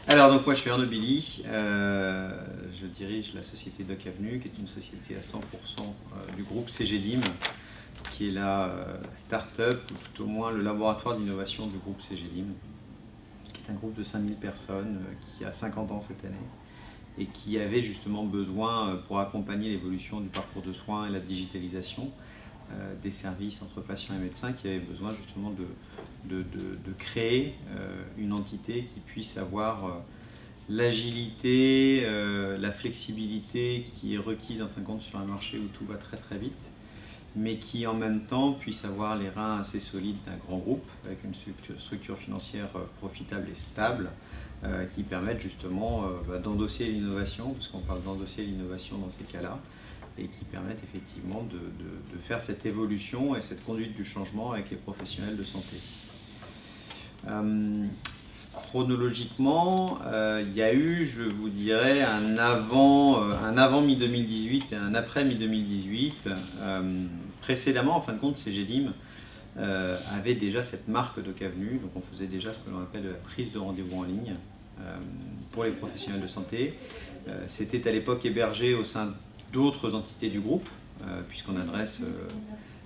Alors, donc moi je suis Arnaud Billy, je dirige la société Doc Avenue, qui est une société à 100% du groupe CGDIM, qui est la start-up, ou tout au moins le laboratoire d'innovation du groupe CGDIM, qui est un groupe de 5000 personnes qui a 50 ans cette année, et qui avait justement besoin, pour accompagner l'évolution du parcours de soins et la digitalisation des services entre patients et médecins, qui avait besoin justement de créer une entité qui puisse avoir l'agilité, la flexibilité qui est requise en fin de compte sur un marché où tout va très très vite, mais qui en même temps puisse avoir les reins assez solides d'un grand groupe avec une structure financière profitable et stable, qui permettent justement d'endosser l'innovation, parce qu'on parle d'endosser l'innovation dans ces cas-là, et qui permettent effectivement de faire cette évolution et cette conduite du changement avec les professionnels de santé. Chronologiquement, il y a eu, je vous dirais, un avant mi-2018 et un après mi-2018. Précédemment, en fin de compte, CGDIM avait déjà cette marque Doc Avenue, donc on faisait déjà ce que l'on appelle de la prise de rendez-vous en ligne pour les professionnels de santé. C'était à l'époque hébergé au sein d'autres entités du groupe, puisqu'on adresse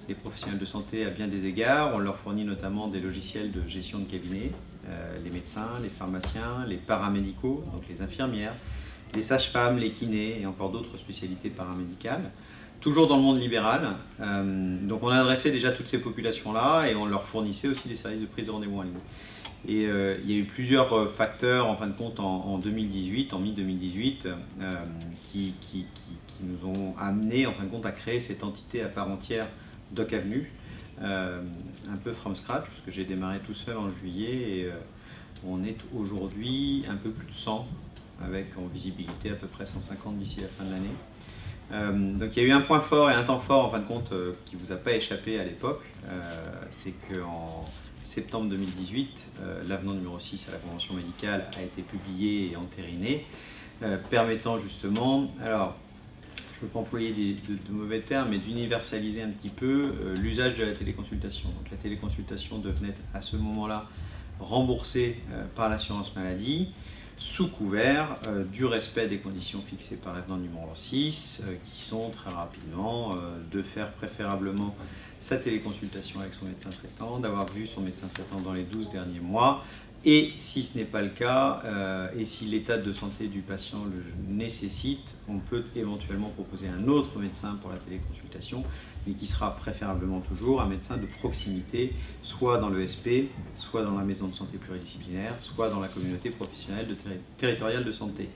les professionnels de santé à bien des égards. On leur fournit notamment des logiciels de gestion de cabinet, les médecins, les pharmaciens, les paramédicaux, donc les infirmières, les sages-femmes, les kinés et encore d'autres spécialités paramédicales. Toujours dans le monde libéral. Donc on adressait déjà toutes ces populations-là et on leur fournissait aussi des services de prise de rendez-vous en ligne. Et il y a eu plusieurs facteurs en fin de compte en 2018, en mi-2018, qui nous ont amené en fin de compte à créer cette entité à part entière Doc Avenue, un peu from scratch, parce que j'ai démarré tout seul en juillet et on est aujourd'hui un peu plus de 100, avec en visibilité à peu près 150 d'ici la fin de l'année. Donc il y a eu un point fort et un temps fort en fin de compte qui ne vous a pas échappé à l'époque, c'est qu'en septembre 2018, l'avenant numéro 6 à la convention médicale a été publié et entériné, permettant justement, alors je ne veux pas employer de mauvais termes, mais d'universaliser un petit peu l'usage de la téléconsultation. Donc la téléconsultation devenait à ce moment-là remboursée par l'assurance maladie, sous couvert du respect des conditions fixées par l'avenant numéro 6, qui sont très rapidement de faire préférablement sa téléconsultation avec son médecin traitant, d'avoir vu son médecin traitant dans les 12 derniers mois, et si ce n'est pas le cas, et si l'état de santé du patient le nécessite, on peut éventuellement proposer un autre médecin pour la téléconsultation, mais qui sera préférablement toujours un médecin de proximité, soit dans le SP, soit dans la maison de santé pluridisciplinaire, soit dans la communauté professionnelle territoriale de santé.